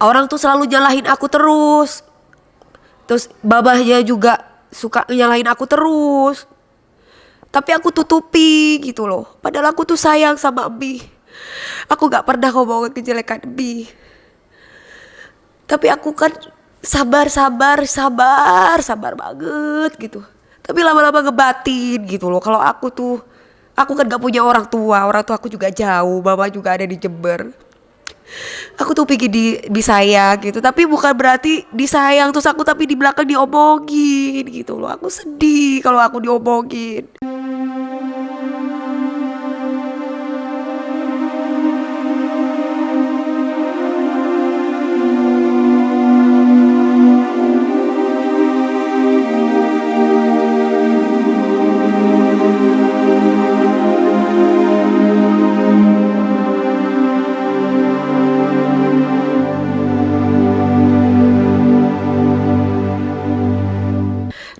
Orang tuh selalu nyalahin aku terus. Terus babahnya juga suka nyalahin aku terus. Tapi aku tutupi gitu loh. Padahal aku tuh sayang sama Bi. Aku gak pernah ngomongin kejelekan Bi. Tapi aku kan sabar banget gitu. Tapi lama-lama ngebatin gitu loh. Kalau aku kan gak punya orang tua aku juga jauh, mama juga ada di Jember. Aku tuh pikir disayang gitu, tapi bukan berarti disayang terus aku tapi di belakang diomongin gitu loh. Aku sedih kalau aku diomongin.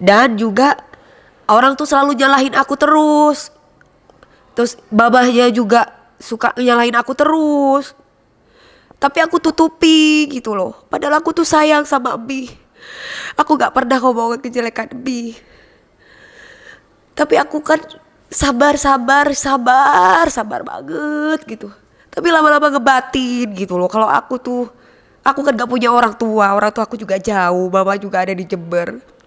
Dan juga orang tuh selalu nyalahin aku terus. Terus babahnya juga suka nyalahin aku terus. Tapi aku tutupi gitu loh. Padahal aku tuh sayang sama Bi. Aku gak pernah ngomongin kejelekan Bi. Tapi aku kan sabar banget gitu. Tapi lama-lama ngebatin gitu loh. Kalau aku kan gak punya orang tua aku juga jauh, mama juga ada di Jember.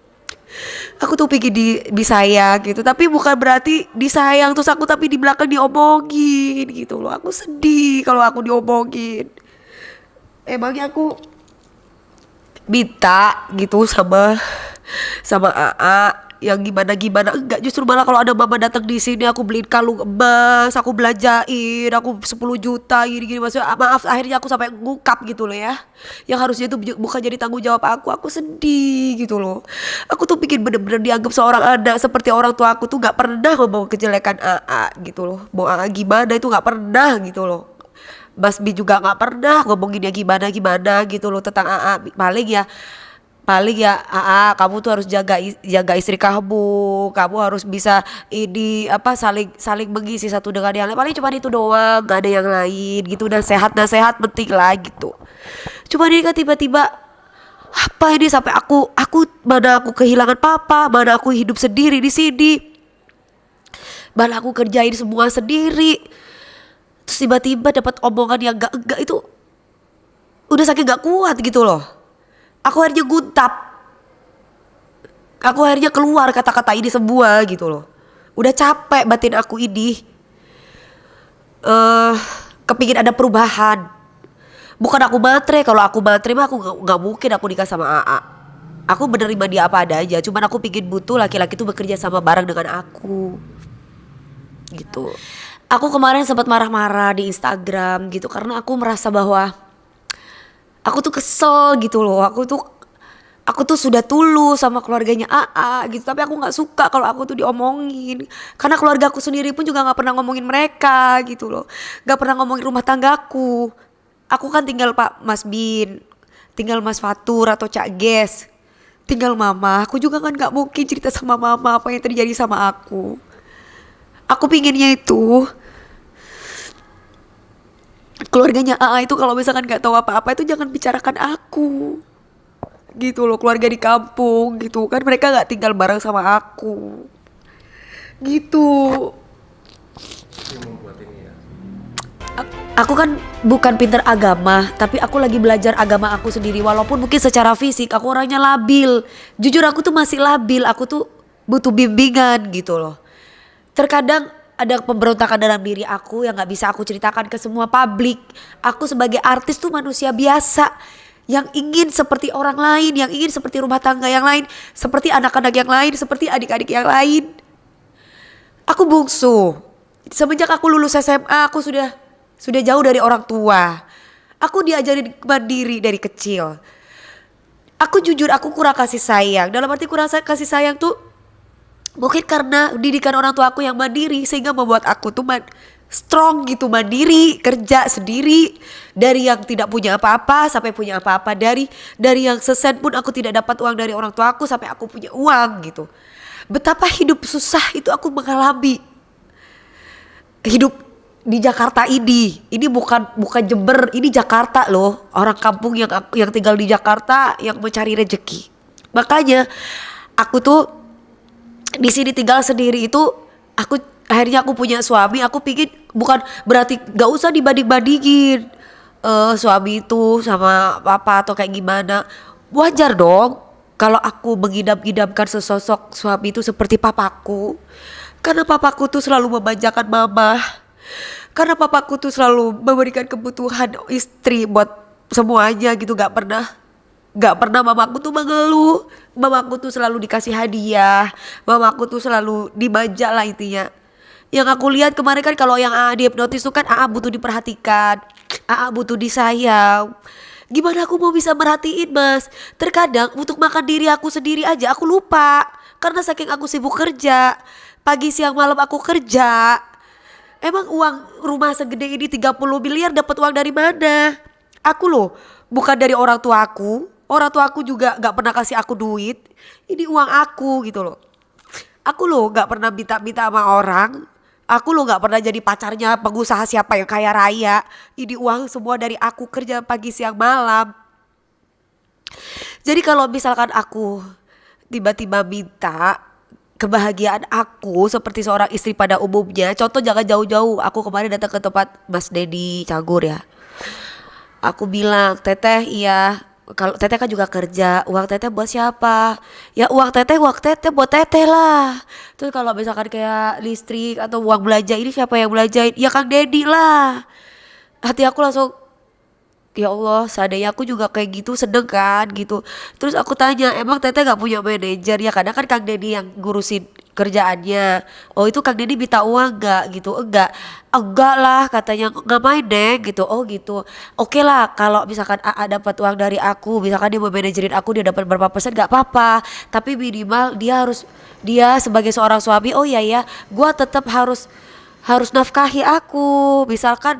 Aku tuh pikir disayang gitu, tapi bukan berarti disayang terus aku tapi di belakang diomongin gitu loh. Aku sedih kalau aku diomongin. Emangnya aku minta gitu sama AA yang gimana enggak, justru malah kalau ada mama datang di sini aku beliin kalung emas, aku belanjain, aku 10 juta gini maksudnya. Maaf akhirnya aku sampai ngungkap gitu loh ya. Yang harusnya itu bukan jadi tanggung jawab aku sedih gitu loh. Aku tuh pikir bener-bener dianggap seorang anak seperti orang tua aku tuh gak pernah membawa kejelekan AA gitu loh. Mau AA gimana itu gak pernah gitu loh. Mas Bi juga gak pernah ngomongin ya gimana gitu loh tentang AA. Paling ya AA, kamu tuh harus jaga istri kamu harus bisa ini apa saling mengisi satu dengan yang lain. Paling cuma itu doang, gak ada yang lain gitu. Dan sehat penting lah gitu. Cuma ini kan tiba-tiba apa ini sampai mana aku kehilangan papa, mana aku hidup sendiri di sini, mana aku kerjain semua sendiri. Terus tiba-tiba dapat omongan yang enggak itu udah saking gak kuat gitu loh. Aku akhirnya guntap. Aku akhirnya keluar kata-kata ini semua gitu loh. Udah capek batin aku ini. Kepingin ada perubahan. Bukan aku matre. Kalau aku matre mah aku gak mungkin aku nikah sama AA. Aku menerima dia apa adanya. Cuman aku pingin butuh laki-laki tuh bekerja sama bareng dengan aku. Gitu. Aku kemarin sempat marah-marah di Instagram gitu. Karena aku merasa bahwa aku tuh kesel gitu loh. Aku tuh sudah tulus sama keluarganya AA gitu. Tapi aku gak suka kalau aku tuh diomongin. Karena keluarga aku sendiri pun juga gak pernah ngomongin mereka gitu loh. Gak pernah ngomongin rumah tanggaku. Aku kan tinggal Pak Mas Bin, tinggal Mas Fatur atau Cak Ges, tinggal mama. Aku juga kan gak mungkin cerita sama mama apa yang terjadi sama aku. Aku pinginnya itu keluarganya AA itu kalau misalkan gak tahu apa-apa itu jangan bicarakan aku gitu loh. Keluarga di kampung gitu kan, mereka gak tinggal bareng sama aku gitu. Aku kan bukan pinter agama, tapi aku lagi belajar agama aku sendiri. Walaupun mungkin secara fisik aku orangnya labil. Jujur aku tuh masih labil, aku tuh butuh bimbingan gitu loh. Terkadang ada pemberontakan dalam diri aku yang gak bisa aku ceritakan ke semua publik. Aku sebagai artis tuh manusia biasa yang ingin seperti orang lain, yang ingin seperti rumah tangga yang lain, seperti anak-anak yang lain, seperti adik-adik yang lain. Aku bungsu. Semenjak aku lulus SMA aku sudah jauh dari orang tua. Aku diajarin mandiri dari kecil. Aku jujur aku kurang kasih sayang. Dalam arti kurang kasih sayang tuh mungkin karena didikan orang tua aku yang mandiri, sehingga membuat aku tuh strong gitu, mandiri, kerja sendiri. Dari yang tidak punya apa-apa sampai punya apa-apa. Dari yang sesen pun aku tidak dapat uang dari orang tua aku sampai aku punya uang gitu. Betapa hidup susah itu aku mengalami. Hidup di Jakarta ini bukan bukan Jember, ini Jakarta loh, orang kampung yang tinggal di Jakarta yang mencari rezeki. Makanya aku tuh di sini tinggal sendiri itu, aku akhirnya aku punya suami, aku pikir bukan berarti gak usah dibanding-bandingin suami itu sama papa atau kayak gimana. Wajar dong kalau aku mengidam-idamkan sesosok suami itu seperti papaku, karena papaku tuh selalu memanjakan mama, karena papaku tuh selalu memberikan kebutuhan istri buat semuanya gitu. Gak pernah mamaku tuh mengeluh. Mamaku tuh selalu dikasih hadiah, mamaku tuh selalu dimanja lah intinya. Yang aku lihat kemarin kan, kalau yang AA dihipnotis tuh kan AA butuh diperhatikan, AA butuh disayang. Gimana aku mau bisa merhatiin, Mas? Terkadang untuk makan diri aku sendiri aja aku lupa, karena saking aku sibuk kerja. Pagi siang malam aku kerja. Emang uang rumah segede ini 30 miliar dapat uang dari mana? Aku loh, bukan dari orang tua aku. Orang tua aku juga gak pernah kasih aku duit. Ini uang aku gitu loh. Aku loh gak pernah minta-minta sama orang. Aku loh gak pernah jadi pacarnya pengusaha siapa yang kaya raya. Ini uang semua dari aku kerja pagi siang malam. Jadi kalau misalkan aku tiba-tiba minta kebahagiaan aku seperti seorang istri pada umumnya, contoh jangan jauh-jauh. Aku kemarin datang ke tempat Mas Dedi Cagur ya. Aku bilang, Teteh iya, kalau Teteh kan juga kerja, uang Teteh buat siapa? Ya uang Teteh buat Teteh lah. Terus kalau misalkan kayak listrik atau uang belanja ini siapa yang belanjain? Ya Kang Dedi lah. Hati aku langsung, ya Allah, seandainya aku juga kayak gitu, sedeng kan gitu. Terus aku tanya, emang Teteh gak punya manajer? Ya kadang kan Kang Dedi yang ngurusin kerjaannya. Oh itu Kang Dedi minta uang gak gitu? Enggak lah katanya, ngapain Deng gitu. Oh gitu, oke lah kalau misalkan AA dapat uang dari aku, misalkan dia mau manajerin aku, dia dapat berapa persen gak apa-apa. Tapi minimal dia sebagai seorang suami, oh iya ya, gua tetap harus nafkahi aku. Misalkan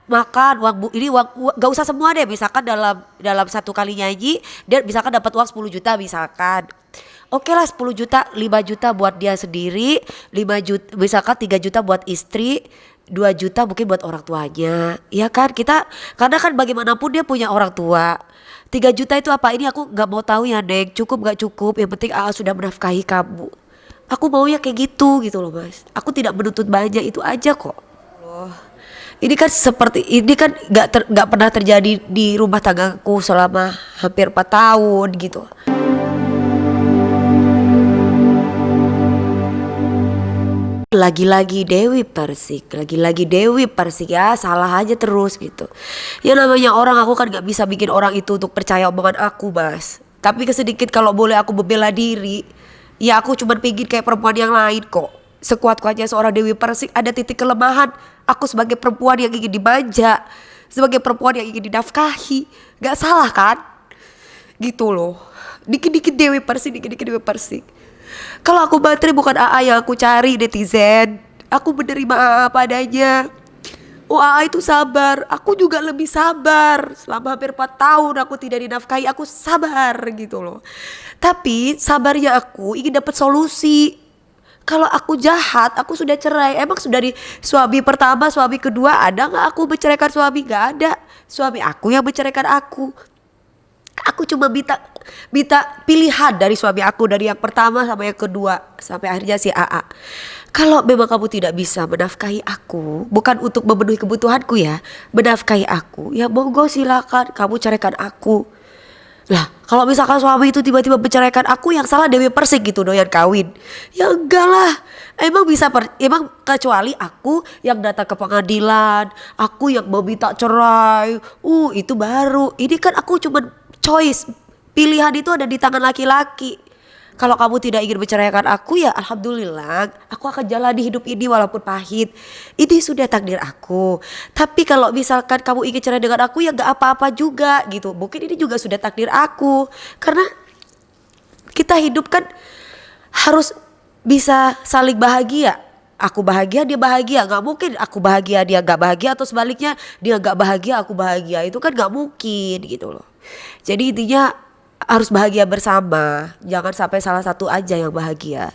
makan ini gak usah semua deh, misalkan dalam satu kali nyanyi dia misalkan dapat uang 10 juta misalkan. Oke lah 10 juta, 5 juta buat dia sendiri, 5 juta misalkan, 3 juta buat istri, 2 juta mungkin buat orang tuanya. Ya kan, kita karena kan bagaimanapun dia punya orang tua. 3 juta itu apa? Ini aku gak mau tahu ya Neng, cukup gak cukup, yang penting AA sudah menafkahi kamu. Aku maunya kayak gitu loh Mas. Aku tidak menuntut banyak, itu aja kok. Loh. Ini kan gak pernah terjadi di rumah tanggaku selama hampir 4 tahun gitu. Lagi-lagi Dewi Persik ya, salah aja terus gitu. Ya namanya orang, aku kan gak bisa bikin orang itu untuk percaya omongan aku Mas. Tapi kesedikit kalau boleh aku membela diri, ya aku cuma pingin kayak perempuan yang lain kok. Sekuat-kuatnya seorang Dewi Persik ada titik kelemahan. Aku sebagai perempuan yang ingin dimanja, sebagai perempuan yang ingin dinafkahi, gak salah kan? Gitu loh. Dikit-dikit Dewi Persik. Kalau aku baterai bukan AA yang aku cari netizen. Aku menerima AA apa adanya. Oh AA itu sabar, aku juga lebih sabar. Selama hampir 4 tahun aku tidak dinafkahi, aku sabar gitu loh. Tapi sabarnya aku ingin dapat solusi. Kalau aku jahat, aku sudah cerai. Emang sudah di suami pertama, suami kedua ada gak aku menceraikan suami? Gak ada. Suami aku yang menceraikan aku. Aku cuma minta pilihan dari suami aku, dari yang pertama sama yang kedua, sampai akhirnya si AA. Kalau memang kamu tidak bisa menafkahi aku, bukan untuk memenuhi kebutuhanku ya, menafkahi aku, ya monggo silakan kamu ceraikan aku. Lah kalau misalkan suami itu tiba-tiba menceraikan aku, yang salah Dewi Persik gitu doyan kawin. Ya enggak lah. Emang kecuali aku yang datang ke pengadilan, aku yang meminta cerai. Itu baru. Ini kan aku cuma choice. Pilihan itu ada di tangan laki-laki. Kalau kamu tidak ingin menceraikan aku, ya alhamdulillah, aku akan jalani hidup ini walaupun pahit. Ini sudah takdir aku. Tapi kalau misalkan kamu ingin cerai dengan aku, ya gak apa-apa juga gitu. Mungkin ini juga sudah takdir aku. Karena kita hidup kan harus bisa saling bahagia. Aku bahagia, dia bahagia. Gak mungkin aku bahagia, dia gak bahagia, atau sebaliknya dia gak bahagia, aku bahagia. Itu kan gak mungkin gitu loh. Jadi intinya harus bahagia bersama. Jangan sampai salah satu aja yang bahagia.